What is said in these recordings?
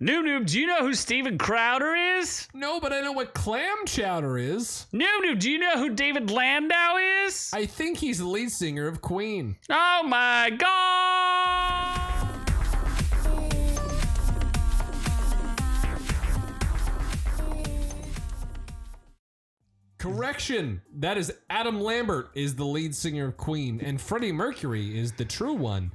Noob, do you know who Steven Crowder is? No, but I know what clam chowder is. Noob, do you know who David Landau is? I think he's the lead singer of Queen. Oh my God! Correction. That is Adam Lambert is the lead singer of Queen, and Freddie Mercury is the true one,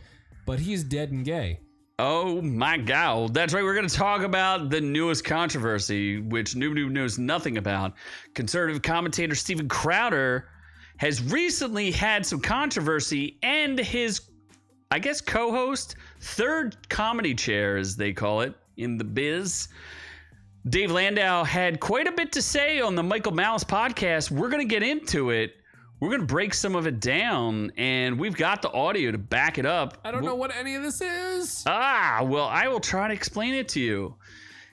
but he's dead and gay. Oh my God. That's right. We're going to talk about the newest controversy, which Noob knows nothing about. Conservative commentator Steven Crowder has recently had some controversy, and his, I guess, co-host, third comedy chair, as they call it in the biz, Dave Landau, had quite a bit to say on the Michael Malice podcast. We're going to get into it. We're going to break some of it down, and we've got the audio to back it up. I don't know what any of this is. Well, I will try to explain it to you.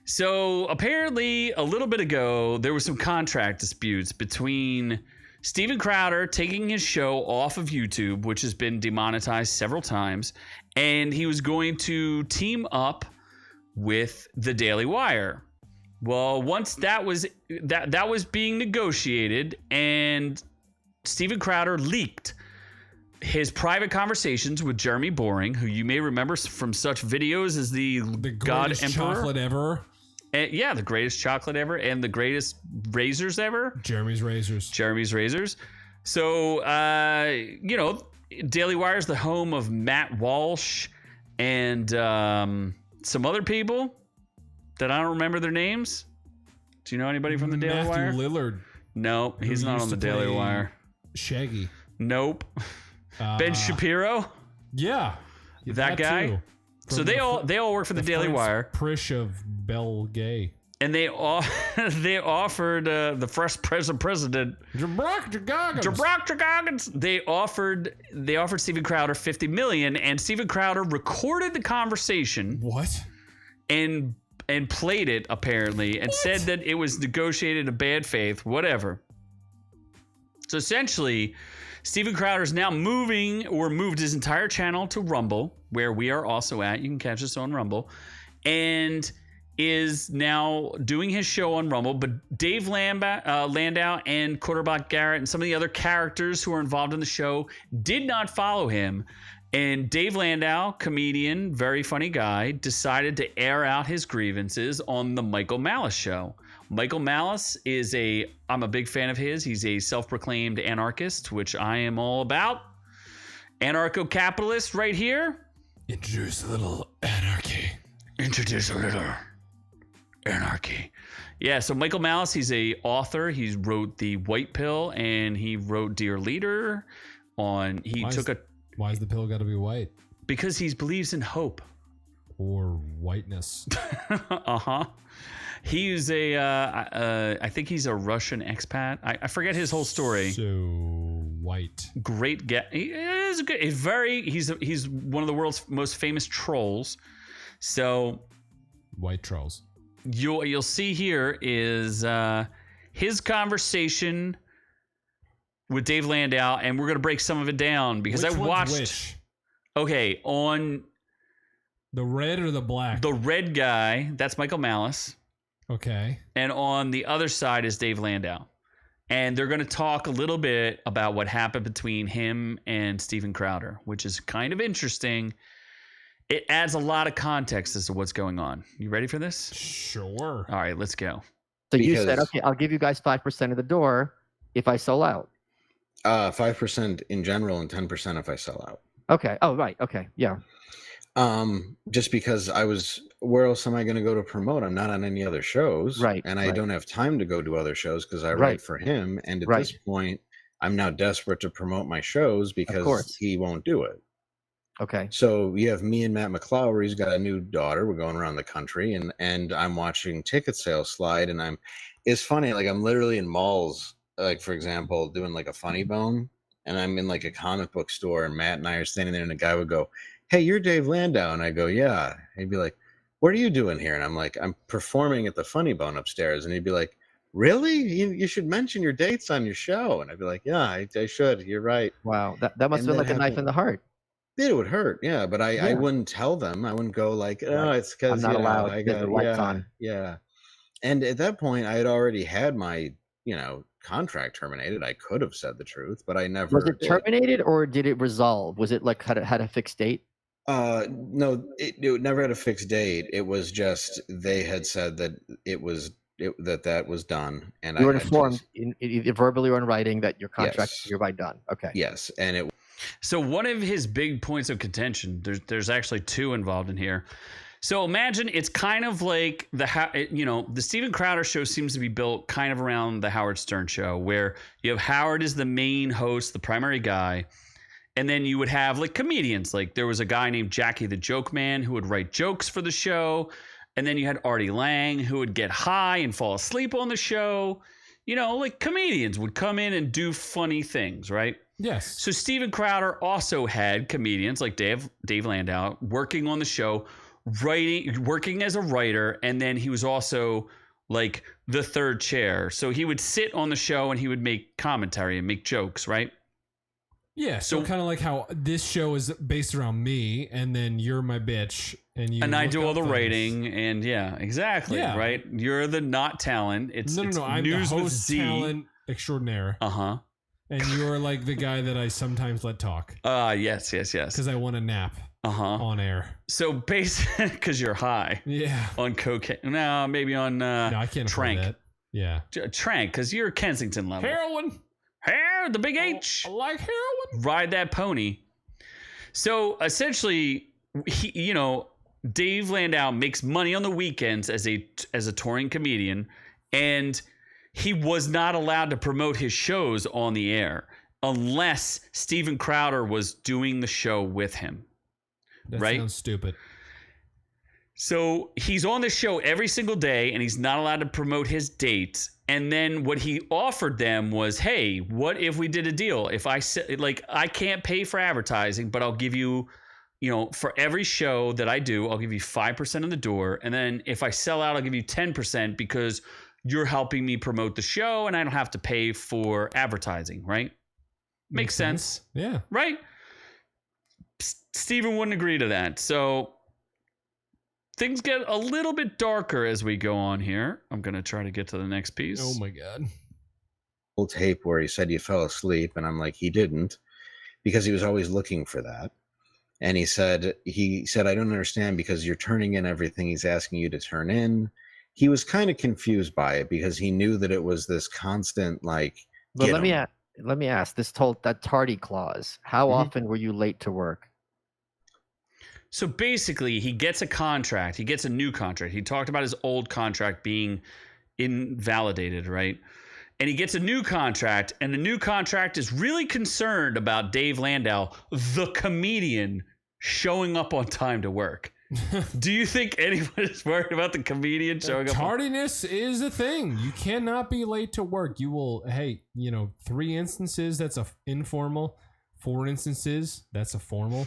So apparently a little bit ago, there was some contract disputes between Steven Crowder taking his show off of YouTube, which has been demonetized several times, and he was going to team up with the Daily Wire. Well, once that was being negotiated, and Steven Crowder leaked his private conversations with Jeremy Boring, who you may remember from such videos as the God greatest Emperor. chocolate ever. And, yeah, the greatest chocolate ever and the greatest razors ever. Jeremy's razors. So, Daily Wire is the home of Matt Walsh and some other people that I don't remember their names. Do you know anybody from the Daily Wire? Matthew Lillard. No, he's not on the Daily Wire. Shaggy. Nope. Ben Shapiro? Yeah. That guy? Too. So they all work for the Daily Wire. Prish of Bell Gay. And they offered the first president Jabrock Goggins. They offered Steven Crowder $50 million, and Steven Crowder recorded the conversation. What? And played it apparently, and said that it was negotiated in bad faith. Whatever. So essentially, Steven Crowder's now moved his entire channel to Rumble, where we are also at. You can catch us on Rumble, and is now doing his show on Rumble. But Dave Landau and Quarterback Garrett and some of the other characters who are involved in the show did not follow him. And Dave Landau, comedian, very funny guy, decided to air out his grievances on the Michael Malice show. Michael Malice I'm a big fan of his. He's a self-proclaimed anarchist, which I am all about. Anarcho-capitalist right here. Introduce a little anarchy. Yeah, so Michael Malice, he's a author. He wrote The White Pill, and he wrote Dear Leader. Why has the pill got to be white? Because he believes in hope. Or whiteness. Uh-huh. He's I think he's a Russian expat. I forget his whole story. So white. Great guy. He's good. He's one of the world's most famous trolls. So white trolls. You'll see here is his conversation with Dave Landau, and we're gonna break some of it down because I watched. Which? Okay, on the red or the black? The red guy, that's Michael Malice. Okay. And on the other side is Dave Landau. And they're going to talk a little bit about what happened between him and Steven Crowder, which is kind of interesting. It adds a lot of context as to what's going on. You ready for this? Sure. All right, let's go. So you said, okay, I'll give you guys 5% of the door if I sell out. 5% in general and 10% if I sell out. Okay. Oh, right. Okay. Yeah. Just because where else am I going to go to promote? I'm not on any other shows. Right. And I don't have time to go to other shows because I write for him. And at this point, I'm now desperate to promote my shows because he won't do it. Okay. So you have me and Matt McClowery. He's got a new daughter. We're going around the country and I'm watching ticket sales slide. And it's funny. Like I'm literally in malls, like for example, doing like a funny bone. And I'm in like a comic book store and Matt and I are standing there and a guy would go, "Hey, you're Dave Landau." And I go, "Yeah." And he'd be like, "What are you doing here?" And I'm like, "I'm performing at the Funny Bone upstairs." And he'd be like, "Really? You should mention your dates on your show." And I'd be like, "Yeah, I should. You're right." Wow. That must have been like a knife in the heart. It would hurt, yeah, but I wouldn't tell them. I wouldn't go like, oh, Like, it's because I'm not allowed I because the got light's on. yeah. And at that point, I had already had my contract terminated. I could have said the truth, but I never Was it did. terminated or did it resolve? Was it like had a fixed date? No, it never had a fixed date. It was just they had said that that was done, and You were I had informed to, either verbally or in writing that your contract Yes. is hereby done. Okay. yes, and it So one of his big points of contention, there's actually two involved in here. So imagine it's kind of like the Steven Crowder show seems to be built kind of around the Howard Stern show, where you have Howard as the main host, the primary guy, and then you would have like comedians. Like there was a guy named Jackie the Joke Man who would write jokes for the show, and then you had Artie Lang who would get high and fall asleep on the show. Like comedians would come in and do funny things, right? Yes. So Steven Crowder also had comedians like Dave Landau working on the show, working as a writer, and then he was also like the third chair. So he would sit on the show and he would make commentary and make jokes, right? Yeah, so kind of like how this show is based around me, and then you're my bitch, and I do all the things. writing, and exactly, Yeah. right? You're the not talent. No, I'm news the with host Z. talent extraordinaire, Uh-huh. and you're like the guy that I sometimes let talk Yes. because I want a nap Uh-huh. on air. So basically, because you're high Yeah. on cocaine. No, maybe on No, I can't Trank. afford that. Yeah. Trank, because you're Kensington level. Heroin. Hair, the big H. I like heroin. Ride that pony. So essentially, Dave Landau makes money on the weekends as a touring comedian, and he was not allowed to promote his shows on the air unless Steven Crowder was doing the show with him. That Right? sounds stupid. So he's on the show every single day, and he's not allowed to promote his dates. And then what he offered them was, hey, what if we did a deal? If I said, like, I can't pay for advertising, but I'll give you, for every show that I do, I'll give you 5% of the door. And then if I sell out, I'll give you 10% because you're helping me promote the show and I don't have to pay for advertising, right? Makes sense. Yeah. Right? Steven wouldn't agree to that. So things get a little bit darker as we go on here. I'm going to try to get to the next piece. Oh my God. whole tape where he said you fell asleep, and I'm like, he didn't, because he was always looking for that. And he said I don't understand, because you're turning in everything he's asking you to turn in. He was kind of confused by it because he knew that it was this constant like. But let me ask that tardy clause. How often were you late to work? So basically, he gets a contract. He gets a new contract. He talked about his old contract being invalidated, right? And he gets a new contract, and the new contract is really concerned about Dave Landau, the comedian, showing up on time to work. Do you think anyone is worried about the comedian showing up? Tardiness is a thing. You cannot be late to work. You will, 3 instances, that's a informal. 4 instances, that's a formal.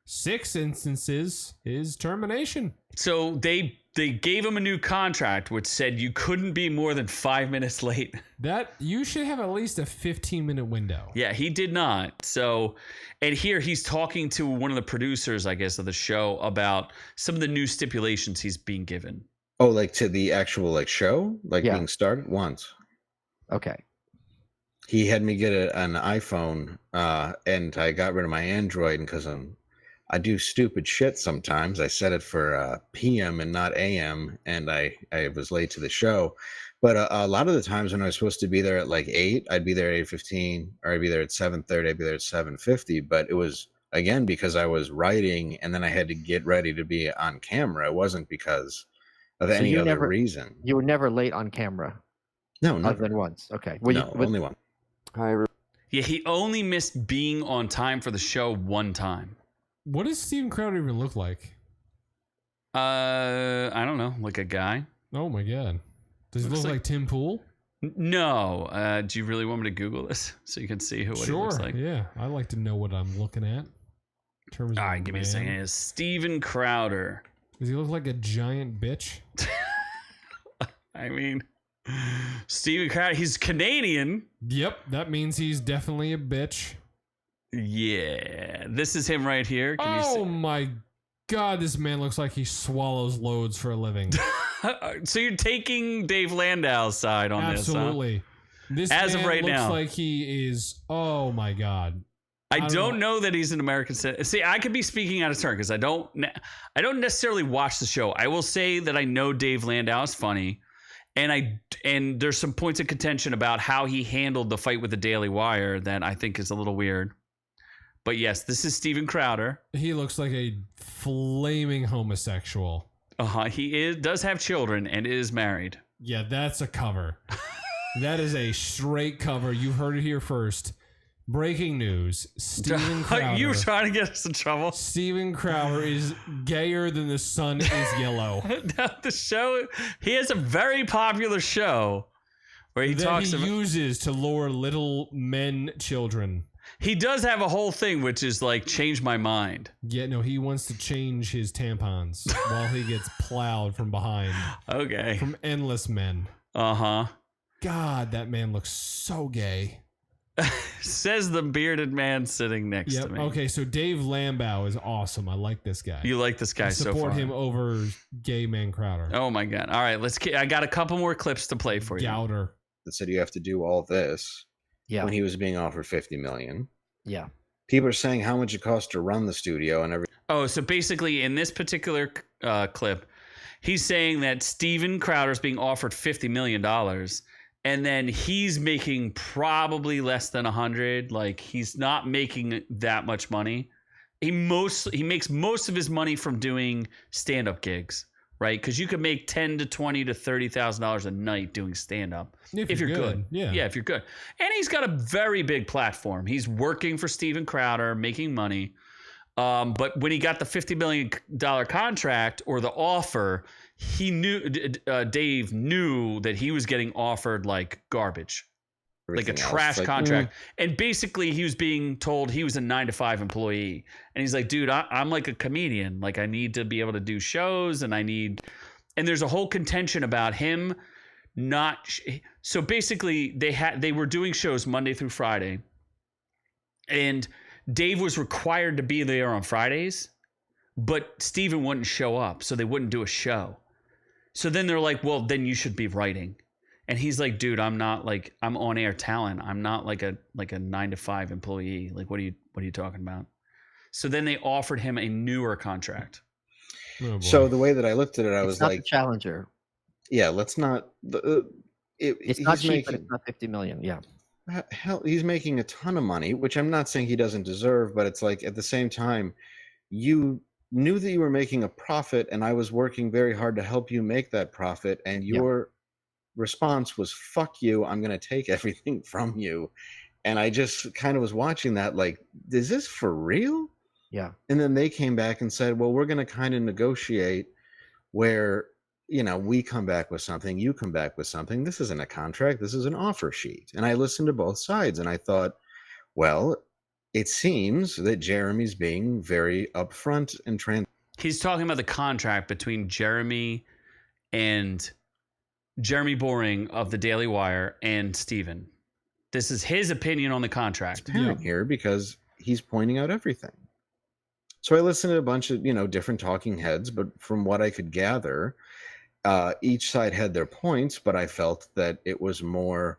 6 instances is termination. So they gave him a new contract which said you couldn't be more than 5 minutes late. That you should have at least a 15-minute window. Yeah, he did not. So, and here he's talking to one of the producers, I guess, of the show about some of the new stipulations he's being given. Oh, like to the actual like show, like being started once. Okay. He had me get an iPhone, and I got rid of my Android because I do stupid shit sometimes. I set it for PM and not AM, and I was late to the show. But a lot of the times when I was supposed to be there at like 8, I'd be there at 8:15, or I'd be there at 7:30, I'd be there at 7:50. But it was, again, because I was writing, and then I had to get ready to be on camera. It wasn't because of any other reason. You were never late on camera? No, never. Other than once. Okay. Only one. Yeah, he only missed being on time for the show one time. What does Steven Crowder even look like? I don't know, like a guy. Oh my God. Does he look like Tim Pool? No. Do you really want me to Google this so you can see what he looks like? Yeah, I like to know what I'm looking at. In terms All of right, give me a second. It's Steven Crowder. Does he look like a giant bitch? I mean, Steven Crowder, he's Canadian. Yep, that means he's definitely a bitch. Yeah, this is him right here. Can you see? Oh my God, this man looks like he swallows loads for a living. So you're taking Dave Landau's side on Absolutely. This As of man right looks now. like he is. Oh my God. this, huh? I don't know that he's an American citizen. See, I could be speaking out of turn because I don't necessarily watch the show. I will say that I know Dave Landau is funny, and there's some points of contention about how he handled the fight with the Daily Wire that I think is a little weird. But yes, this is Steven Crowder. He looks like a flaming homosexual. He does have children and is married. Yeah, that's a cover. That is a straight cover. You heard it here first. Breaking news. Steven Crowder. You were trying to get us in trouble. Steven Crowder is gayer than the sun is yellow. The show, he has a very popular show where he that talks he about. uses to lure little men children. He does have a whole thing which is like change my mind. Yeah, no, he wants to change his tampons while he gets plowed from behind Okay. from endless men. Uh-huh. God, that man looks so gay. Says the bearded man sitting next to me. Okay, so Dave Landau is awesome. I like this guy. You like this guy I so far. support him over gay man Crowder. Oh my God. All right, I got a couple more clips to play for you. Gouter. That said you have to do all this Yeah. when he was being offered $50 million. Yeah. People are saying how much it costs to run the studio and everything. Oh, so basically in this particular clip, he's saying that Steven Crowder's being offered $50 million and then he's making probably less than 100. Like he's not making that much money. He makes most of his money from doing stand-up gigs, right? Because you could make $10,000 to $20,000 to $30,000 a night doing stand-up if you're good. Yeah. Yeah, if you're good. And he's got a very big platform. He's working for Steven Crowder, making money. But when he got the $50 million contract or the offer, he knew Dave knew that he was getting offered like garbage, like a everything else. trash Like, contract. And basically he was being told he was a 9-to-5 employee. And he's like, dude, I'm like a comedian. Like I need to be able to do shows and there's a whole contention about him not. So basically they were doing shows Monday through Friday and Dave was required to be there on Fridays, but Steven wouldn't show up. So they wouldn't do a show. So then they're like, well, then you should be writing. And he's like, dude, I'm not like, I'm on air talent. I'm not like a 9-to-5 employee. Like, what are you talking about? So then they offered him a newer contract. Oh, boy. So the way that I looked at it, I It's was not like, the Challenger. yeah, let's not. It's not cheap, but it's not 50 million. Yeah. Hell, he's making a ton of money, which I'm not saying he doesn't deserve, but it's like at the same time, you knew that you were making a profit, and I was working very hard to help you make that profit, and your response was "fuck you, I'm going to take everything from you." And I just kind of was watching that like, is this for real? Yeah. And then they came back and said, well, we're going to kind of negotiate where, we come back with something, you come back with something. This isn't a contract, this is an offer sheet. And I listened to both sides and I thought, well, it seems that Jeremy's being very upfront and He's talking about the contract between Jeremy Boring of the Daily Wire and Steven. This is his opinion on the contract. transparent here because he's pointing out everything. So I listened to a bunch of, different talking heads, but from what I could gather, each side had their points, but I felt that it was more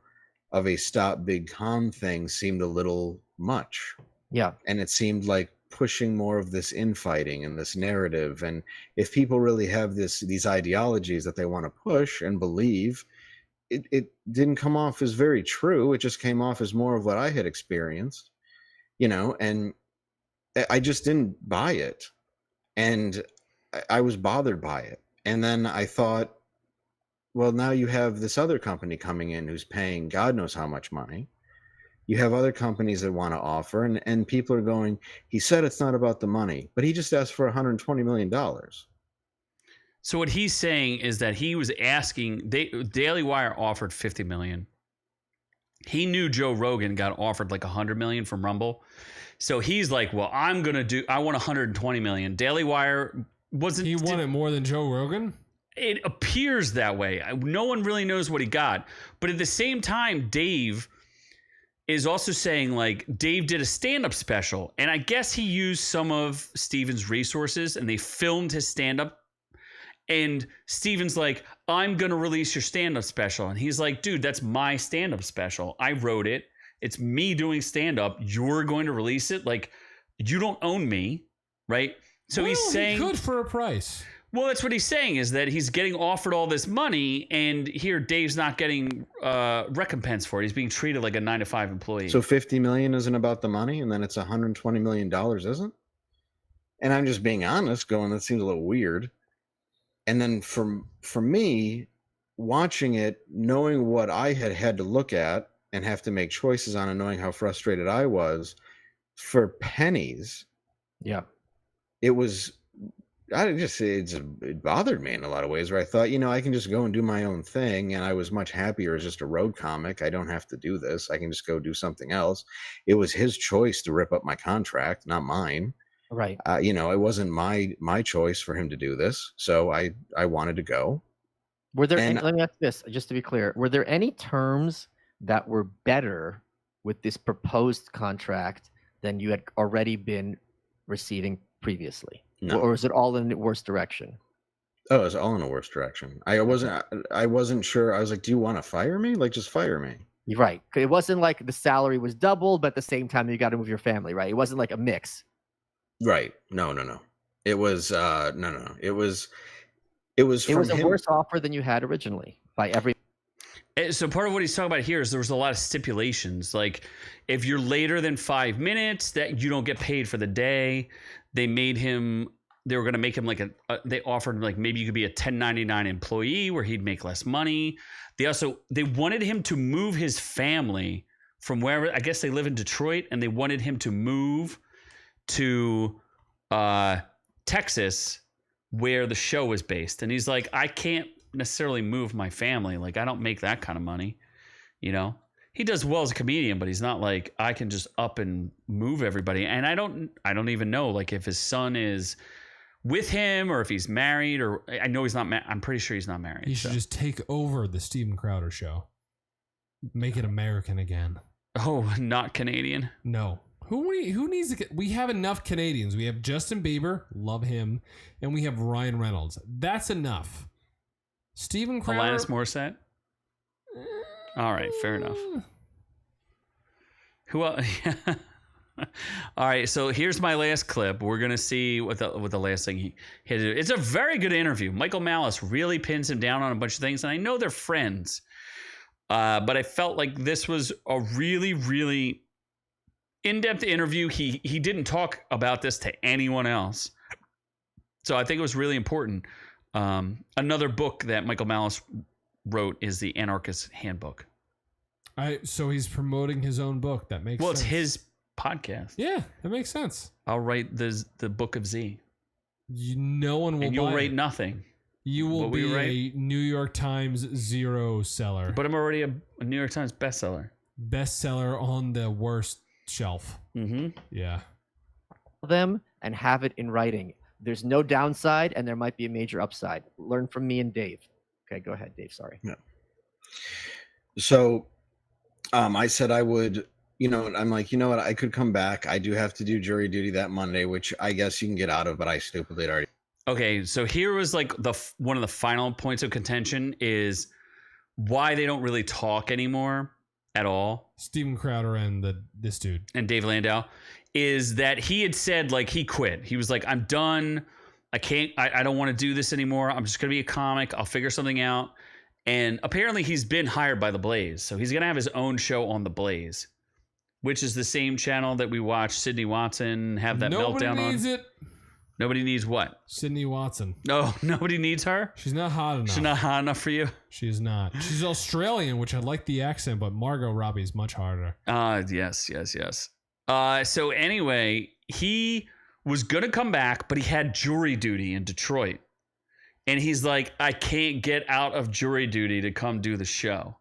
of a stop big con thing seemed a little much. Yeah. And it seemed like pushing more of this infighting and this narrative. And if people really have these ideologies that they want to push and believe, it didn't come off as very true. It just came off as more of what I had experienced, and I just didn't buy it. And I was bothered by it. And then I thought, well, now you have this other company coming in who's paying God knows how much money. You have other companies that want to offer, and people are going, he said it's not about the money, but he just asked for $120 million. So what he's saying is that he was asking, Daily Wire offered $50 million. He knew Joe Rogan got offered like $100 million from Rumble. So he's like, well, I want $120 million. Daily Wire wasn't. He wanted more than Joe Rogan? It appears that way. No one really knows what he got. But at the same time, Dave is also saying like Dave did a stand-up special, and I guess he used some of Steven's resources and they filmed his stand-up. And Steven's like, I'm going to release your stand-up special. And he's like, dude, that's my stand-up special. I wrote it. It's me doing stand-up. You're going to release it? Like, you don't own me, right? So well, he's saying... he could for a price. Well, that's what he's saying, is that he's getting offered all this money, and here Dave's not getting recompense for it. He's being treated like a 9-to-5 employee. So $50 million isn't about the money, and then it's $120 million, isn't? And I'm just being honest, going, that seems a little weird. And then for me, watching it, knowing what I had to look at and have to make choices on, and knowing how frustrated I was, for pennies, Yeah. it was, it bothered me in a lot of ways, where I thought, I can just go and do my own thing. And I was much happier as just a road comic. I don't have to do this. I can just go do something else. It was his choice to rip up my contract, not mine. Right. It wasn't my choice for him to do this. So I wanted to go. Were there And- any, let me ask this, just to be clear, were there any terms that were better with this proposed contract than you had already been receiving previously? No. Or was it all in the worst direction? Oh, it was all in a worse direction. I wasn't sure. I was like, do you want to fire me? Like, just fire me. You're right. It wasn't like the salary was doubled, but at the same time you got to move your family, right? It wasn't like a mix. Right. No. It was no. It was It was a him. worse offer than you had originally by every. So part of what he's talking about here is there was a lot of stipulations. Like if you're later than 5 minutes, that you don't get paid for the day. They were going to make him like they offered like maybe you could be a 1099 employee where he'd make less money. They wanted him to move his family from wherever, I guess they live in Detroit, and they wanted him to move to Texas where the show was based. And he's like, I can't necessarily move my family. Like, I don't make that kind of money. He does well as a comedian, but he's not like, I can just up and move everybody. And I don't even know like if his son is with him or if he's married, or I know he's not I'm pretty sure he's not married. He should just take over the Steven Crowder show. Make it American again. Oh, not Canadian. No. Who needs to get, we have enough Canadians. We have Justin Bieber, love him, and we have Ryan Reynolds. That's enough. Steven Crowder. Alanis Morissette. All right, fair enough. Who else? All right, so here's my last clip. We're gonna see what the last thing he had to do. It's a very good interview. Michael Malice really pins him down on a bunch of things, and I know they're friends, but I felt like this was a really, really in-depth interview. He didn't talk about this to anyone else, so I think it was really important. Another book that Michael Malice wrote is The Anarchist Handbook. So he's promoting his own book. That makes sense. Well, it's his podcast. Yeah, that makes sense. I'll write the Book of Z. No one will And you'll buy write it. nothing. You will What we be write? a New York Times zero seller. But I'm already a New York Times bestseller. Bestseller on the worst shelf. Mm-hmm. Yeah. Them and have it in writing. There's no downside, and there might be a major upside. Learn from me and Dave. Okay, go ahead, Dave. Sorry. Yeah. So, I said I would. I'm like, you know what? I could come back. I do have to do jury duty that Monday, which I guess you can get out of, but I stupidly had already. Okay, so here was like one of the final points of contention is why they don't really talk anymore at all. Steven Crowder and this dude. And Dave Landau is that he had said like he quit. He was like, I'm done. I don't want to do this anymore. I'm just going to be a comic. I'll figure something out. And apparently he's been hired by The Blaze. So he's going to have his own show on The Blaze, which is the same channel that we watch Sydney Watson have that Nobody meltdown needs on. it. Nobody needs what? Sydney Watson. No, nobody needs her? She's not hot enough. She's not hot enough for you? She's not. She's Australian, which I like the accent, but Margot Robbie is much harder. Yes. So anyway, he was going to come back, but he had jury duty in Detroit. And he's like, I can't get out of jury duty to come do the show.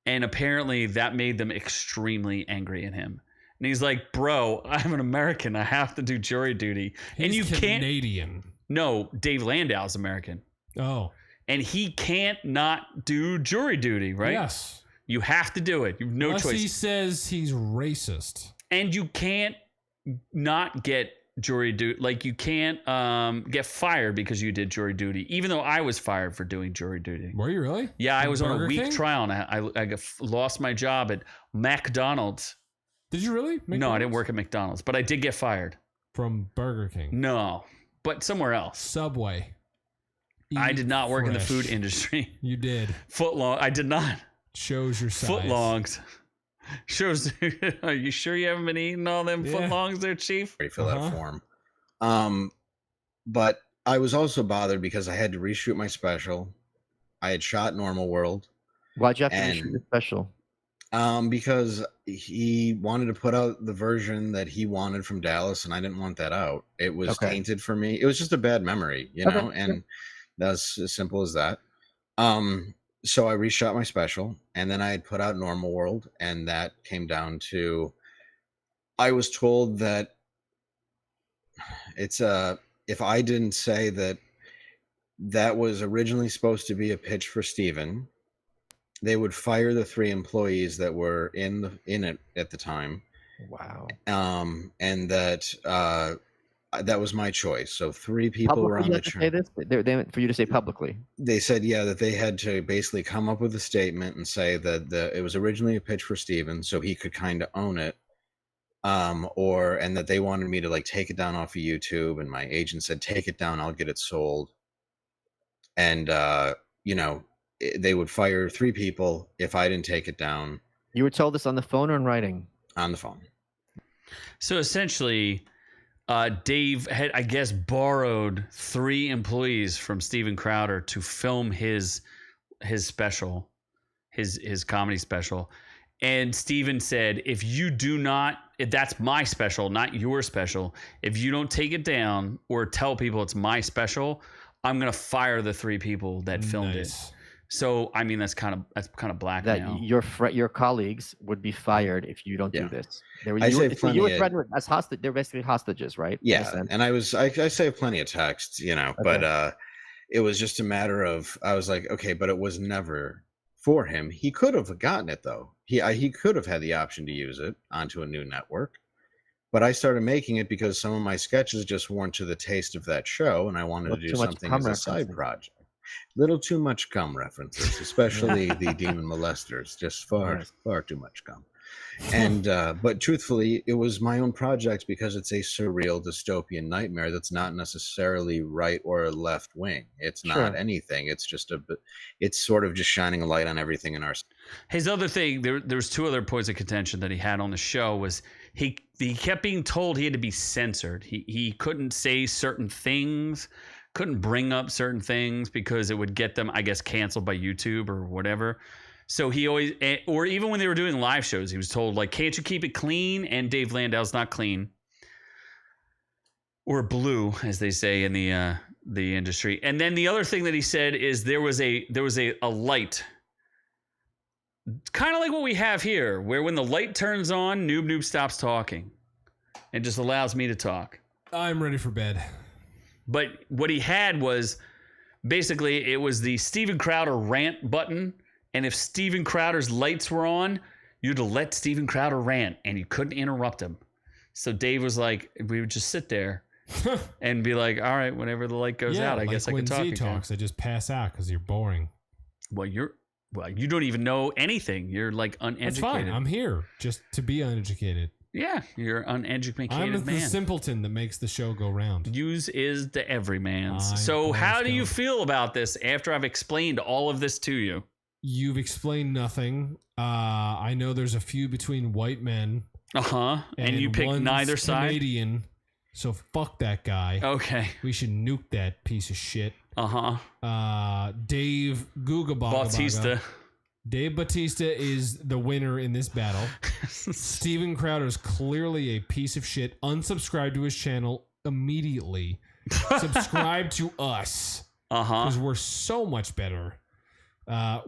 And apparently that made them extremely angry at him. And he's like, bro, I'm an American. I have to do jury duty. And you can't. Canadian. No, Dave Landau's American. Oh. And he can't not do jury duty, right? Yes. You have to do it. You have no Unless choice. he says he's racist. And you can't not get jury duty. Like, you can't get fired because you did jury duty, even though I was fired for doing jury duty. Were you really? Yeah, I From was on a Burger week King? trial, and I lost my job at McDonald's. Did you really? No, I didn't work at McDonald's, but I did get fired. From Burger King. No, but somewhere else. Subway. I Eat did not work in the fresh. food industry. You did. Footlong. I did not. Shows your size. Footlongs. Shows. Are you sure you haven't been eating all them Yeah. footlongs there, Chief? You fill out a form. But I was also bothered because I had to reshoot my special. I had shot Normal World. Why'd you have to And- reshoot the special? Because he wanted to put out the version that he wanted from Dallas, and I didn't want that out. It was Okay. tainted for me. It was just a bad memory, you Okay, know, and that's as simple as that. So I reshot my special, and then I had put out Normal World, and that came down to I was told that it's if I didn't say that was originally supposed to be a pitch for Steven, they would fire the 3 employees that were in it at the time. Wow. And that was my choice. So 3 people were Publicly, on you the have to say train. this? They meant for you to say publicly. They said, yeah, that they had to basically come up with a statement and say that it was originally a pitch for Steven, so he could kind of own it. And that they wanted me to like take it down off of YouTube, and my agent said, take it down, I'll get it sold. And they would fire 3 people if I didn't take it down. You were told this on the phone or in writing? On the phone. So essentially, Dave had, I guess, borrowed 3 employees from Steven Crowder to film his special, his comedy special. And Steven said, if that's my special, not your special, if you don't take it down or tell people it's my special, I'm going to fire the 3 people that filmed it. So, I mean, that's kind of blackmail. That your colleagues would be fired if you don't do this. I saved So you were plenty of- threatened as hostage. They're basically hostages, right? In a Yeah, sense. and I saved plenty of texts, but it was just a matter of I was like, okay, but it was never for him. He could have gotten it though. He could have had the option to use it onto a new network, but I started making it because some of my sketches just weren't to the taste of that show, and I wanted to do Too much something cum as a side references. project. Little too much cum references, especially the demon molesters. Just far too much cum. And but truthfully, it was my own project because it's a surreal dystopian nightmare that's not necessarily right or left wing. It's not anything. It's just it's sort of just shining a light on everything in our. His other thing, there was 2 other points of contention that he had on the show was he kept being told he had to be censored. He couldn't say certain things, couldn't bring up certain things because it would get them, I guess, canceled by YouTube or whatever. So he always, or even when they were doing live shows, he was told, like, can't you keep it clean? And Dave Landau's not clean. Or blue, as they say in the industry. And then the other thing that he said is there was a light, kind of like what we have here, where when the light turns on, Noob stops talking and just allows me to talk. I'm ready for bed. But what he had was basically it was the Steven Crowder rant button. And if Steven Crowder's lights were on, you had to let Steven Crowder rant and you couldn't interrupt him. So Dave was like, we would just sit there and be like, all right, whenever the light goes out, I guess I can talk when Z again. talks, I just pass out because you're boring. Well, you don't even know anything. You're like uneducated. That's fine. I'm here just to be uneducated. Yeah, you're an uneducated I'm the man. simpleton that makes the show go round. Use is the everyman's. I'm So how Forrest do you Gump. feel about this after I've explained all of this to you? You've explained nothing. I know there's a feud between white men. Uh-huh. And you pick one's neither side? Canadian, so fuck that guy. Okay. We should nuke that piece of shit. Uh-huh. Dave Bautista. Dave Bautista is the winner in this battle. Steven Crowder is clearly a piece of shit. Unsubscribe to his channel immediately. Subscribe to us Uh-huh. because we're so much better.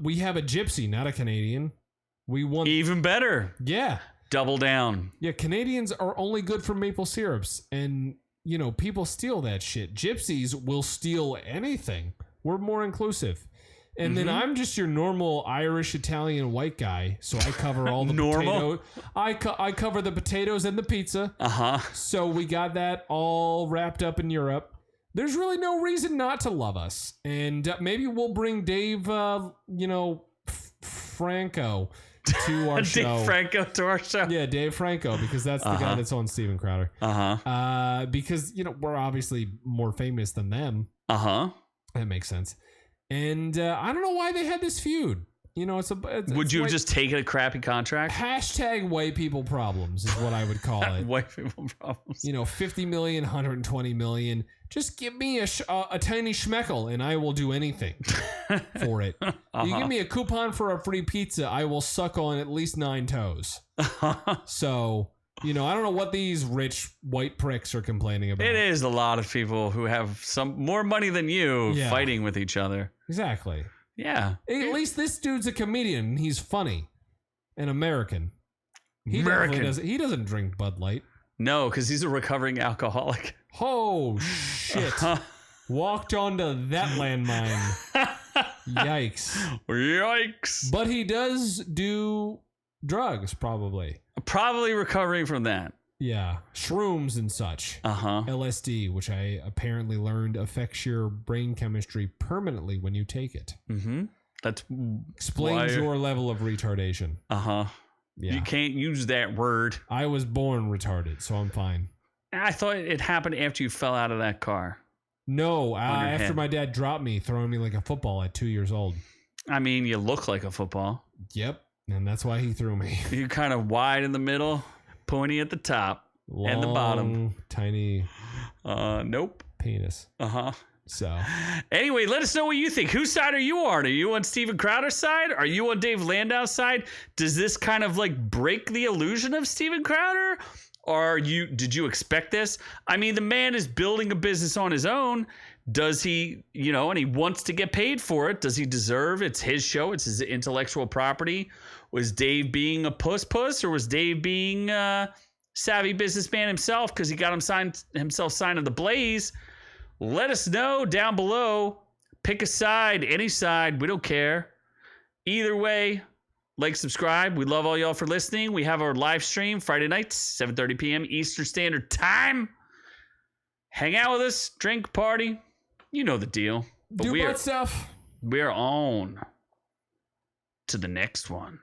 We have a gypsy, not a Canadian. We want Even better. yeah. Double down. Yeah, Canadians are only good for maple syrups, and people steal that shit. Gypsies will steal anything. We're more inclusive. And then I'm just your normal Irish, Italian, white guy. So I cover all the potatoes. I cover the potatoes and the pizza. So we got that all wrapped up in Europe. There's really no reason not to love us. And maybe we'll bring Dave, Franco to our show. Dave Franco to our show. Yeah, Dave Franco, because that's the guy that's on Steven Crowder. Because, we're obviously more famous than them. That makes sense. And I don't know why they had this feud. Would you have just taken a crappy contract? Hashtag white people problems is what I would call it. White people problems. 50 million, 120 million. Just give me a tiny schmeckel and I will do anything for it. You give me a coupon for a free pizza, I will suck on at least 9 toes. So, I don't know what these rich white pricks are complaining about. It is a lot of people who have some more money than you fighting with each other. Exactly. Yeah. At least this dude's a comedian and he's funny and American. He doesn't drink Bud Light. No, because he's a recovering alcoholic. Oh, shit. Walked onto that landmine. Yikes. Yikes. But he does do drugs, probably. Probably recovering from that. Yeah. Shrooms and such. LSD, which I apparently learned affects your brain chemistry permanently when you take it. That's explains your level of retardation. Yeah. You can't use that word. I was born retarded, so I'm fine. I thought it happened after you fell out of that car. No, after my dad dropped me, throwing me like a football at 2 years old. I mean, you look like a football. Yep, and that's why he threw me. You're kind of wide in the middle, pointy at the top, long, and the bottom. Tiny. Nope. Penis. So, anyway, let us know what you think. Whose side are you on? Are you on Steven Crowder's side? Are you on Dave Landau's side? Does this kind of break the illusion of Steven Crowder? Or did you expect this? I mean, the man is building a business on his own. Does he, and he wants to get paid for it. Does he deserve? It's his show. It's his intellectual property. Was Dave being a puss, or was Dave being a savvy businessman himself because he got himself signed to the Blaze? Let us know down below. Pick a side, any side. We don't care. Either way, subscribe. We love all y'all for listening. We have our live stream Friday nights, 7:30 p.m. Eastern Standard Time. Hang out with us. Drink, party. You know the deal. But do butt stuff. We're on to the next one.